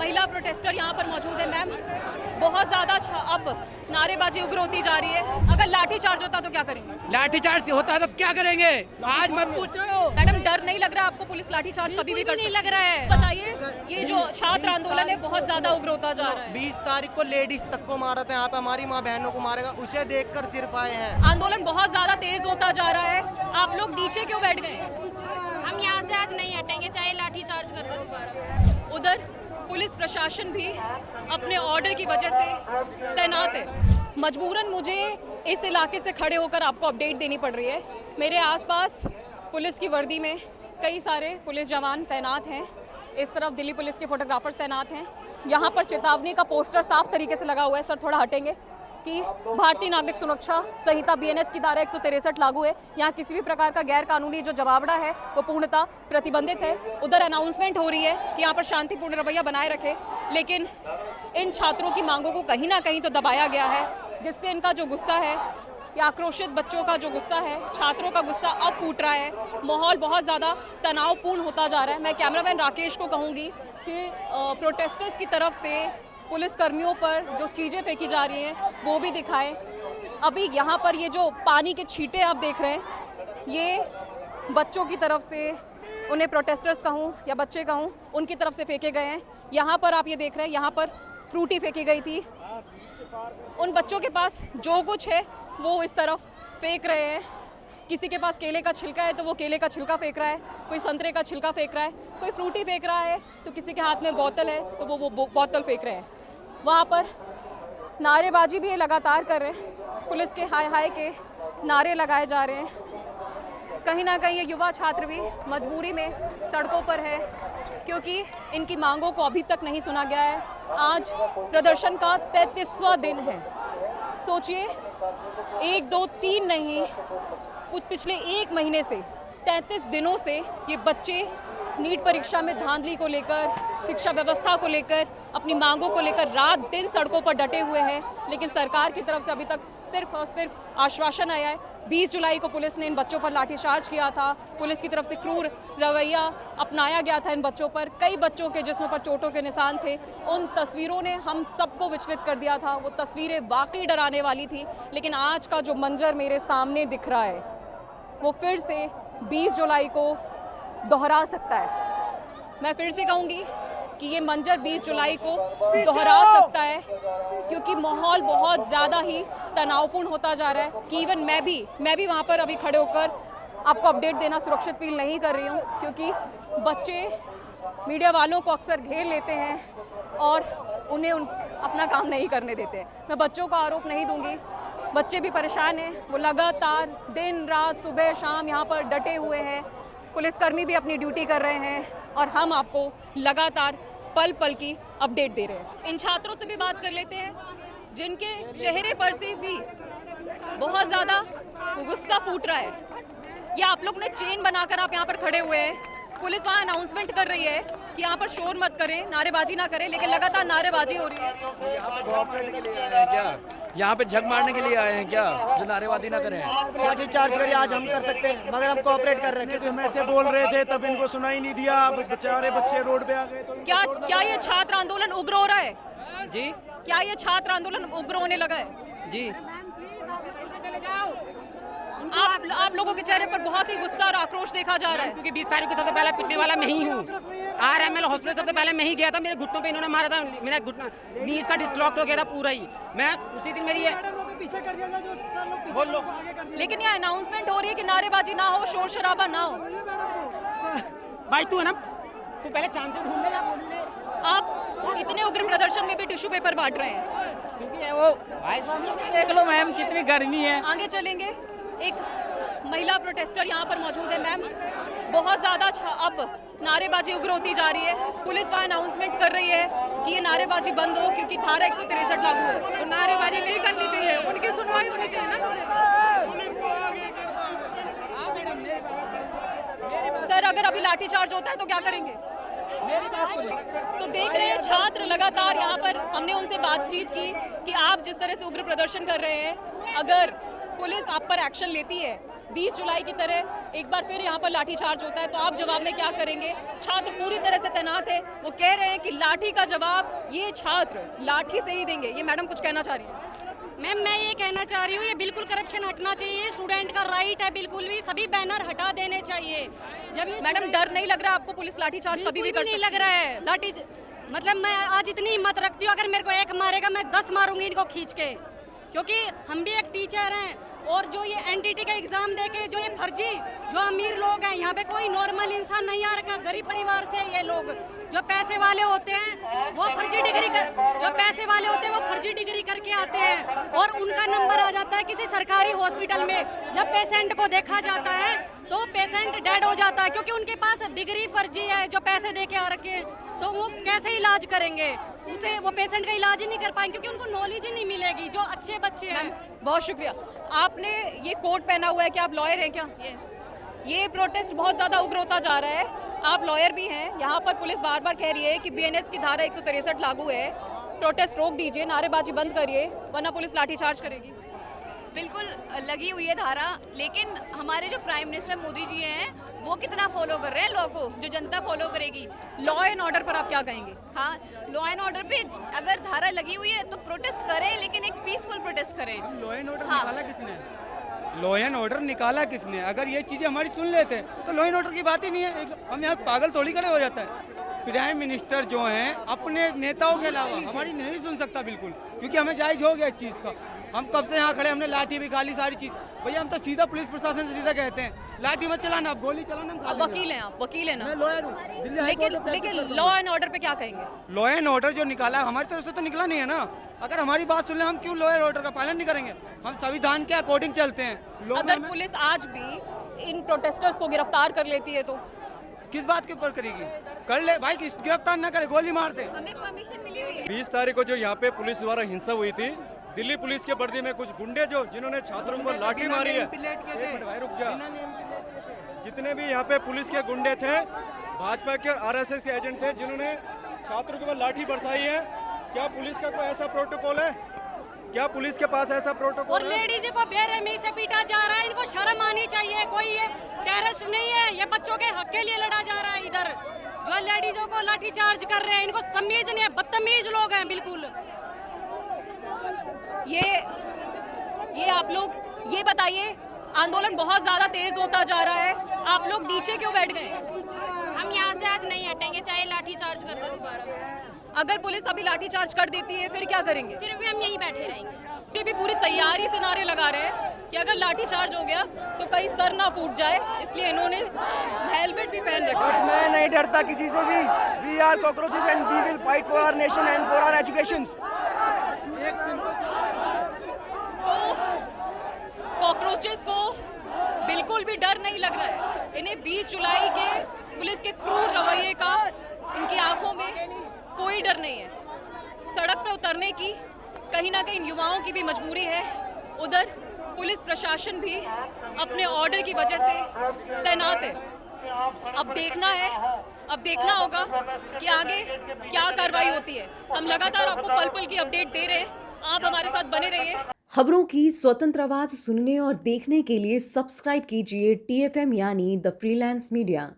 महिला प्रोटेस्टर यहाँ पर मौजूद है। मैम, बहुत ज़्यादा अब नारेबाजी उग्र होती जा रही है। अगर लाठीचार्ज होता तो क्या करेंगे? लाठीचार्ज होता है तो क्या करेंगे? आज मत पूछो। मैडम, डर नहीं लग रहा आपको? पुलिस लाठीचार्ज कभी भी कर नहीं लग रहा है। बताइए, ये जो छात्र आंदोलन है बहुत ज्यादा उग्र होता जा रहा है। 20 तारीख को लेडीज तक को मारा था, यहाँ पे हमारी माँ बहनों को मारेगा, उसे देखकर सिर्फ आए हैं। आंदोलन बहुत ज्यादा तेज होता जा रहा है। आप लोग नीचे क्यों बैठ गए? हम यहाँ से आज नहीं हटेंगे, चाहे लाठीचार्ज कर दो दोबारा। उधर पुलिस प्रशासन भी अपने ऑर्डर की वजह से तैनात है। मजबूरन मुझे इस इलाके से खड़े होकर आपको अपडेट देनी पड़ रही है। मेरे आसपास पुलिस की वर्दी में कई सारे पुलिस जवान तैनात हैं। इस तरफ दिल्ली पुलिस के फोटोग्राफर्स तैनात हैं। यहाँ पर चेतावनी का पोस्टर साफ तरीके से लगा हुआ है। सर, थोड़ा हटेंगे कि भारतीय नागरिक सुरक्षा संहिता BNS की धारा 163 लागू है। यहाँ किसी भी प्रकार का गैर कानूनी जो जमावड़ा है वो पूर्णतः प्रतिबंधित है। उधर अनाउंसमेंट हो रही है कि यहाँ पर शांतिपूर्ण रवैया बनाए रखे, लेकिन इन छात्रों की मांगों को कहीं ना कहीं तो दबाया गया है, जिससे इनका जो गुस्सा है या आक्रोशित बच्चों का जो गुस्सा है, छात्रों का गुस्सा अब फूट रहा है। माहौल बहुत ज़्यादा तनावपूर्ण होता जा रहा है। मैं कैमरामैन राकेश को कहूँगी कि प्रोटेस्टर्स की तरफ से पुलिस कर्मियों पर जो चीज़ें फेंकी जा रही हैं वो भी दिखाएं। अभी यहाँ पर ये जो पानी के छींटे आप देख रहे हैं, ये बच्चों की तरफ से, उन्हें प्रोटेस्टर्स कहूँ या बच्चे कहूँ, उनकी तरफ से फेंके गए हैं। यहाँ पर आप ये देख रहे हैं, यहाँ पर फ्रूटी फेंकी गई थी। उन बच्चों के पास जो कुछ है वो इस तरफ फेंक रहे हैं। किसी के पास केले का छिलका है तो वो केले का छिलका फेंक रहा है, कोई संतरे का छिलका फेंक रहा है, कोई फ्रूटी फेंक रहा है, तो किसी के हाथ में बोतल है तो वो बोतल फेंक रहे हैं। वहाँ पर नारेबाजी भी ये लगातार कर रहे हैं। पुलिस के हाय हाय के नारे लगाए जा रहे हैं। कहीं ना कहीं ये युवा छात्र भी मजबूरी में सड़कों पर है, क्योंकि इनकी मांगों को अभी तक नहीं सुना गया है। आज प्रदर्शन का 33वां दिन है। सोचिए, 1 2 3 नहीं, कुछ पिछले 1 महीने से 33 दिनों से ये बच्चे नीट परीक्षा में धांधली को लेकर, शिक्षा व्यवस्था को लेकर, अपनी मांगों को लेकर रात दिन सड़कों पर डटे हुए हैं। लेकिन सरकार की तरफ से अभी तक सिर्फ और सिर्फ आश्वासन आया है। 20 जुलाई को पुलिस ने इन बच्चों पर लाठीचार्ज किया था। पुलिस की तरफ से क्रूर रवैया अपनाया गया था इन बच्चों पर। कई बच्चों के जिस्म पर चोटों के निशान थे। उन तस्वीरों ने हम सबको विचलित कर दिया था। वो तस्वीरें वाकई डराने वाली थी। लेकिन आज का जो मंजर मेरे सामने दिख रहा है वो फिर से 20 जुलाई को दोहरा सकता है। मैं फिर से कहूँगी कि ये मंजर 20 जुलाई को दोहरा सकता है, क्योंकि माहौल बहुत ज़्यादा ही तनावपूर्ण होता जा रहा है कि इवन मैं भी वहाँ पर अभी खड़े होकर आपको अपडेट देना सुरक्षित फील नहीं कर रही हूँ, क्योंकि बच्चे मीडिया वालों को अक्सर घेर लेते हैं और उन्हें अपना काम नहीं करने देते। मैं बच्चों का आरोप नहीं दूंगी, बच्चे भी परेशान हैं। वो लगातार दिन रात सुबह शाम यहाँ पर डटे हुए हैं। पुलिसकर्मी भी अपनी ड्यूटी कर रहे हैं और हम आपको लगातार पल पल की अपडेट दे रहे हैं। इन छात्रों से भी बात कर लेते हैं, जिनके चेहरे पर से भी बहुत ज़्यादा गुस्सा फूट रहा है। ये आप लोग ने चेन बनाकर आप यहाँ पर खड़े हुए हैं। पुलिस वहाँ अनाउंसमेंट कर रही है कि यहाँ पर शोर मत करें, नारेबाजी ना करें, लेकिन लगातार नारेबाजी हो रही है। यहाँ पे झक मारने के लिए आए हैं क्या, जो नारेबाजी ना करें? लाठीचार्ज करिए, आज हम कर सकते हैं, मगर हम कोऑपरेट कर रहे हैं। समय से बोल रहे थे, तब इनको सुना ही नहीं दिया। अब बेचारे बच्चे रोड पे आ गए तो क्या ये छात्र आंदोलन उग्र हो रहा है? जी, क्या ये छात्र आंदोलन उग्र होने लगा है? जी। आप लोगों के चेहरे पर बहुत ही गुस्सा और आक्रोश देखा जा रहा है। क्योंकि 20 तारीख को सबसे पहले पिछले वाला मैं ही हूँ। RML हॉस्पिटल सबसे पहले मैं ही गया था। मेरे घुटनों पे इन्होंने मारा था, मेरा घुटना नी सा डिस्लॉक हो गया था पूरा ही। मैं उसी दिन मेरी पीछे कर दिया, जो सर लोग पीछे लोग आगे कर दिया। लेकिन ये अनाउंसमेंट हो रही है कि नारेबाजी ना हो, शोर शराबा ना हो। भाई तू है ना, तू पहले चांद से ढूंढ ले। आप इतने उग्र प्रदर्शन में भी टिश्यू पेपर बांट रहे हैं, क्योंकि वो भाई साहब देख लो मैम, कितनी गर्मी है। आगे चलेंगे। एक महिला प्रोटेस्टर यहाँ पर मौजूद है। मैम, बहुत ज़्यादा अब नारेबाजी उग्र होती जा रही है। पुलिस वहाँ अनाउंसमेंट कर रही है कि ये नारेबाजी बंद हो, क्योंकि धारा 163 लागू है। तो नारेबाजी नहीं करनी चाहिए, उनकी सुनवाई होनी चाहिए ना। सर, अगर अभी लाठीचार्ज होता है तो क्या करेंगे? तो देख रहे हैं छात्र लगातार यहाँ पर, हमने उनसे बातचीत की कि आप जिस तरह से उग्र प्रदर्शन कर रहे हैं, अगर पुलिस आप पर एक्शन लेती है, 20 जुलाई की तरह एक बार फिर यहाँ पर लाठीचार्ज होता है तो आप जवाब में क्या करेंगे? छात्र पूरी तरह से तैनात है, वो कह रहे हैं कि लाठी का जवाब ये छात्र लाठी से ही देंगे। ये मैडम कुछ कहना चाह रही है। मैम मैं ये कहना चाह रही हूँ, ये बिल्कुल करप्शन हटना चाहिए, स्टूडेंट का राइट है, बिल्कुल भी सभी बैनर हटा देने चाहिए। जब ये मैडम डर नहीं लग रहा आपको? पुलिस लाठीचार्ज कभी भी कर नहीं सकती लग रहा है लाठी, मतलब मैं आज इतनी हिम्मत रखती हूँ, अगर मेरे को एक मारेगा मैं 10 मारूंगी इनको खींच के, क्योंकि हम भी एक टीचर हैं। और जो ये एनटीटी का एग्जाम देके जो ये फर्जी जो अमीर लोग हैं, यहाँ पे कोई नॉर्मल इंसान नहीं आ रखा, गरीब परिवार से ये लोग जो पैसे वाले होते हैं वो फर्जी डिग्री वो फर्जी डिग्री करके आते हैं और उनका नंबर आ जाता है किसी सरकारी हॉस्पिटल में। जब पेशेंट को देखा जाता है तो पेशेंट डेड हो जाता है, क्योंकि उनके पास डिग्री फर्जी है जो पैसे दे के आ रखे हैं। तो वो कैसे इलाज करेंगे? उसे वो पेशेंट का इलाज ही नहीं कर पाएंगे, क्योंकि उनको नॉलेज ही नहीं मिलेगी। जो अच्छे बच्चे हैं। बहुत शुक्रिया। आपने ये कोट पहना हुआ है कि आप लॉयर हैं क्या? यस। ये प्रोटेस्ट बहुत ज़्यादा उग्र होता जा रहा है, आप लॉयर भी हैं। यहाँ पर पुलिस बार बार कह रही है कि बीएनएस की धारा 163 लागू है, प्रोटेस्ट रोक दीजिए, नारेबाजी बंद करिए, वरना पुलिस लाठीचार्ज करेगी। बिल्कुल लगी हुई है धारा, लेकिन हमारे जो प्राइम मिनिस्टर मोदी जी हैं वो कितना फॉलो कर रहे हैं लॉ को, जो जनता फॉलो करेगी। लॉ एंड ऑर्डर पर आप क्या कहेंगे? हाँ, लॉ एंड ऑर्डर पे अगर धारा लगी हुई है तो प्रोटेस्ट करें, लेकिन एक पीसफुल प्रोटेस्ट करें। लॉ एंड ऑर्डर हाँ। निकाला किसने? लॉ एंड ऑर्डर निकाला किसने? अगर ये चीजें हमारी सुन लेते तो लॉ एंड ऑर्डर की बात ही नहीं है। हम यहाँ पागल थोड़ी खड़े हो जाता है। प्राइम मिनिस्टर जो हैं अपने नेताओं के अलावा हमारी नहीं सुन सकता बिल्कुल, क्योंकि हमें जायज हो गया इस चीज़ का। हम कब से यहाँ खड़े, हमने लाठी भी खा ली, सारी चीज़। भैया हम तो सीधा पुलिस प्रशासन से सीधा कहते हैं लाठी मत चलाना, आप गोली चलाना। आप वकील हैं, आप वकील हैं ना? मैं लॉयर हूँ, दिल्ली हाई कोर्ट में लेकिन practice करता लॉ हूँ। एंड ऑर्डर पे क्या कहेंगे? लॉ एंड ऑर्डर जो निकाला है हमारी तरफ से तो निकला नहीं है ना। अगर हमारी बात सुन ले, हम क्यों लॉ एंड ऑर्डर का पालन नहीं करेंगे? हम संविधान के अकॉर्डिंग चलते हैं। लोग अगर हमें पुलिस आज भी इन प्रोटेस्टर्स को गिरफ्तार कर लेती है तो? किस बात के ऊपर करेगी? कर ले भाई, गिरफ्तार ना करे, गोली मार दे। हमें परमिशन मिली हुई है। 20 तारीख को जो यहाँ पे पुलिस द्वारा हिंसा हुई थी, दिल्ली पुलिस के वर्दी में कुछ गुंडे जिन्होंने छात्रों पर लाठी मारी है। एक मिनट भाई रुक जा। जितने भी यहाँ पे पुलिस के गुंडे थे, भाजपा के और आरएसएस के एजेंट थे, जिन्होंने छात्रों के ऊपर लाठी बरसाई है, क्या पुलिस का कोई ऐसा प्रोटोकॉल है? क्या पुलिस के पास ऐसा और प्रोटोकॉल है? लेडीज को बेरहमी से पीटा जा रहा है, इनको शर्म आनी चाहिए। कोई ये टेररिस्ट नहीं है, ये बच्चों के हक के लिए लड़ा जा रहा है। इधर जो लेडीजों को लाठी चार्ज कर रहे हैं, इनको तमीज नहीं है, बदतमीज लोग हैं बिल्कुल। ये आप लोग ये बताइए, आंदोलन बहुत ज्यादा तेज होता जा रहा है, आप लोग नीचे क्यों बैठ गए? हम यहाँ से आज नहीं हटेंगे, चाहे लाठी चार्ज कर दो दोबारा। अगर पुलिस अभी लाठीचार्ज कर देती है फिर क्या करेंगे? फिर भी हम यहीं बैठे रहेंगे। ये भी पूरी तैयारी से नारे लगा रहे हैं कि अगर लाठीचार्ज हो गया तो कहीं सर ना फूट जाए, इसलिए इन्होंने हेलमेट भी पहन रखा है। मैं नहीं डरता किसी से भी। We are cockroaches and we will fight for our nation and for our education. तो कॉकरोचेस को बिल्कुल भी डर नहीं लग रहा है। इन्हें 20 जुलाई के पुलिस के क्रूर रवैये का इनकी आंखों में कोई डर नहीं है। सड़क पर उतरने की कहीं ना कहीं युवाओं की भी मजबूरी है। उधर पुलिस प्रशासन भी अपने ऑर्डर की वजह से तैनात है। अब देखना होगा कि आगे क्या कार्रवाई होती है। हम लगातार आपको पल पल की अपडेट दे रहे हैं, आप हमारे साथ बने रहिए। खबरों की स्वतंत्र आवाज सुनने और देखने के लिए सब्सक्राइब कीजिए TFM यानी द फ्रीलांस मीडिया।